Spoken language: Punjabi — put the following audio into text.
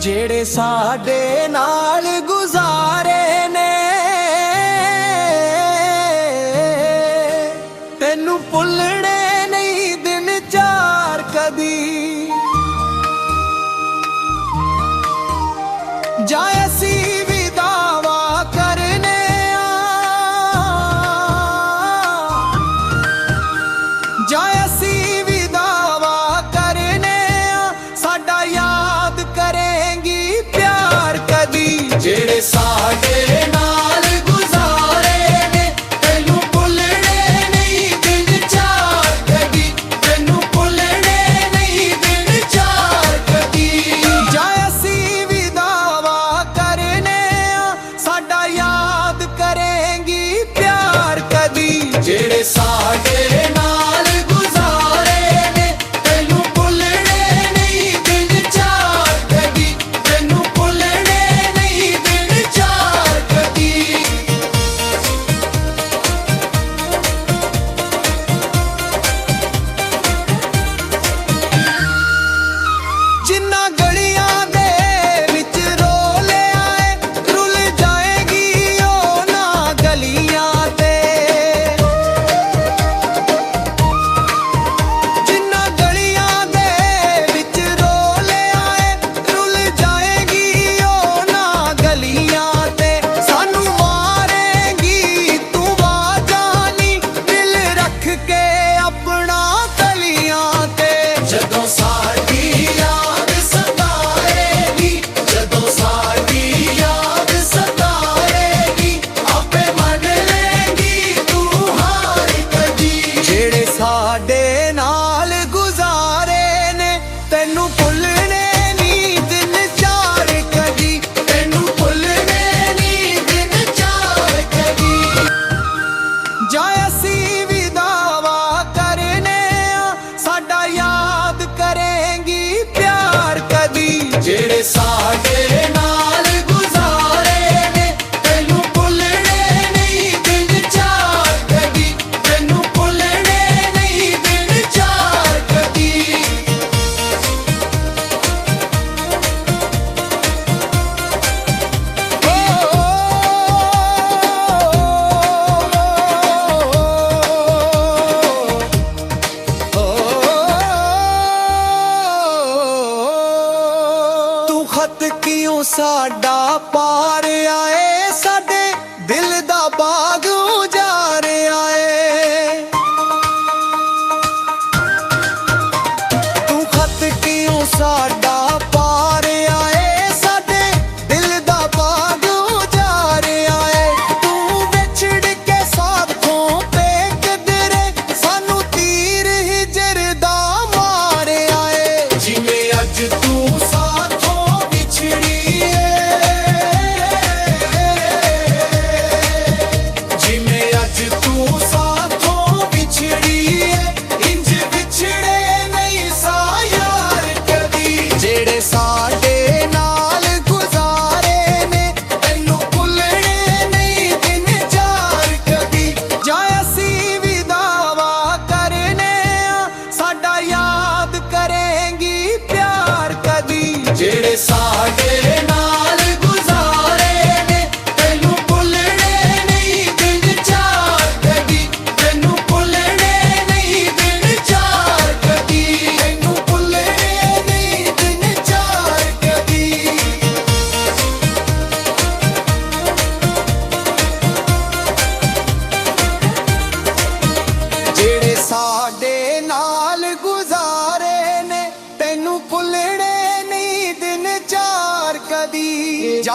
ਜਿਹੜੇ ਸਾਡੇ ਨਾਲ ਗੁਜ਼ਾਰੇ ਨੇ ਤੈਨੂੰ ਭੁੱਲਣੇ ਨਹੀਂ ਦਿਨ ਚਾਰ ਕਦੀ। ਜਾ ਅਸੀਂ ਵੀ ਦਾਵਾ ਕਰਨੇ ਆ, ਜਾ ਅਸੀਂ ਵੀ ਦਾਵਾ ਕਰਨੇ ਆ, ਸਾਡਾ ਯਾਦ ਕਰੇਂਗੀ ਪਿਆਰ ਕਦੀ। ਜਿਹੜੇ ਸਾਡੇ ਨਾਲ ਗੁਜ਼ਾਰੇ ਨੇ ਤੈਨੂੰ ਭੁੱਲਣੇ ਨਹੀਂ ਦਿਨ ਚਾਰ ਕਦੀ, ਤੈਨੂੰ ਭੁੱਲਣੇ ਨਹੀਂ ਦਿਨ ਚਾਰ ਕਦੀ। ਜਾ ਅਸੀਂ ਵੀ ਦਾਵਾ ਕਰਨੇ ਆ, ਸਾਡਾ ਯਾਦ ਕਰੇਂਗੀ ਪਿਆਰ ਕਦੀ। ਜਿਹੜੇ ਸਾਡੇ ਨਾਲ ਗੁਜ਼ਾਰੇ ਨੇ ਤੈਨੂੰ ਭੁੱਲਣੇ ਨਹੀਂ ਦਿਨ ਚਾਰ ਕਦੀ, ਤੈਨੂੰ ਭੁੱਲਣੇ ਨਹੀਂ ਦਿਨ ਚਾਰ ਕਦੀ। ਜਿੰਨਾ ਗਲੀਆਂ ਦੇ ਵਿੱਚ ਰੋਲਿਆ ਏ, ਰੁੱਲ ਜਾਏਗੀ ਉਹਨਾਂ ਗਲੀਆਂ ਤੇ। ਜਿੰਨਾ ਗਲੀਆਂ ਦੇ ਵਿੱਚ ਰੋਲਿਆ ਏ, ਰੁੱਲ ਜਾਏਗੀ ਉਹਨਾਂ ਗਲੀਆਂ ਤੇ। ਸਾਨੂੰ ਮਾਰੇਂਗੀ ਤੂੰ ਆਵਾਜ਼ਾਂ ਨੀ, ਦਿਲ ਰੱਖ ਕੇ ਆਪਣਾ ਗਲੀਆਂ ਤੇ। ਜਦੋਂ ਸਾਡੀ ਯਾਦ ਸਤਾਏਗੀ, ਜਦੋਂ ਸਾਡੀ ਯਾਦ ਸਤਾਏਗੀ, ਆਪੇ ਮੰਨ ਲੇਂਗੀ ਤੂੰ ਹਾਰ ਕਦੀ। ਜਿਹੜੇ ਸਾਡੇ ਨਾਲ ਗੁਜ਼ਾਰੇ ਨੇ ਤੈਨੂੰ ਭੁੱਲਣੇ ਨਹੀਂ ਦਿਨ ਚਾਰ ਕਦੀ, ਤੈਨੂੰ ਭੁੱਲਣੇ ਨਹੀਂ ਦਿਨ ਚਾਰ ਕਦੀ। ਜਾ ਅਸੀਂ ਵੀ ਦਾਵਾ ਕਰਨੇ ਆ, ਸਾਡਾ ਯਾਦ ਕਰੇਂਗੀ ਪਿਆਰ ਕਦੀ। ਜਿਹੜੇ ਸਾਡੇ ਨਾਲ ਗੁਜ਼ਾਰੇ ਨੇ ਤੈਨੂੰ ਭੁੱਲਣੇ ਨਹੀਂ ਦਿਨ ਚਾਰ ਕਦੀ, ਤੈਨੂੰ ਭੁੱਲਣੇ ਨਹੀਂ ਦਿਨ ਚਾਰ ਕਦੀ। ਤੂੰ ਖਤ ਕਿਉਂ ਸਾਡਾ ਪਾਰ ਆਏ, ਸਾਡੇ ਦਿਲ ਦਾ ਬਾਗ ਉਜਾਰ ਆਏ। ਤੂੰ ਖਤ ਕਿਉਂ ਸਾਡਾ ਪਾਰ ਆਏ, ਸਾਡੇ ਦਿਲ ਦਾ ਬਾਗ ਉਜਾਰ ਆਏ। ਤੂੰ ਵਿਛੜ ਕੇ ਸਾਥੋਂ ਤੇ ਕਿਧਰੇ ਸਾਨੂੰ ਤੀਰ ਹਿਜਰ ਦਾ ਮਾਰ ਆਏ। ਜਿਵੇਂ ਅੱਜ ਤੂੰ ਸਾਥੋਂ ਵਿਛੜੀ ਏ, ਜਿਵੇਂ ਅੱਜ ਤੂੰ ਸਾਥੋਂ ਵਿਛੜੀ ਏ, ਇੰਜ ਵਿਛੜੇ ਨਹੀਂ ਸਾ ਯਾਰ ਕਦੀ। ਜਿਹੜੇ ਸਾਡੇ ਨਾਲ ਗੁਜ਼ਾਰੇ ਨੇ ਤੈਨੂੰ ਭੁੱਲਣੇ ਨਹੀਂ ਦਿਨ ਚਾਰ ਕਦੀ। ਜਾ ਅਸੀਂ ਵੀ ਦਾਵਾ ਕਰਨੇ ਆ, ਸਾਡਾ ਯਾਦ ਕਰੇਂਗੀ ਪਿਆਰ ਕਦੀ। ਜਿਹੜੇ ਸਾਡੇ ਨਾਲ ਗੁਜ਼ਾਰੇ ਨੇ ਤੈਨੂੰ ਭੁੱਲਣੇ ਨਹੀਂ ਦਿਨ ਚਾਰ ਕਦੀ, ਤੈਨੂੰ ਭੁੱਲਣੇ ਨਹੀਂ ਦਿਨ ਚਾਰ ਕਦੀ, ਤੈਨੂੰ ਭੁੱਲਣੇ ਨਹੀਂ ਦਿਨ ਚਾਰ ਕਦੀ। ਜਿਹੜੇ ਸਾਡੇ ਨਾਲ ਗੁਜ਼ਾਰੇ ਨੇ ਤੈਨੂੰ ਭੁੱਲਣੇ ਨਹੀਂ ਦਿਨ ਚਾਰ ਕਦੀ। ਜਾ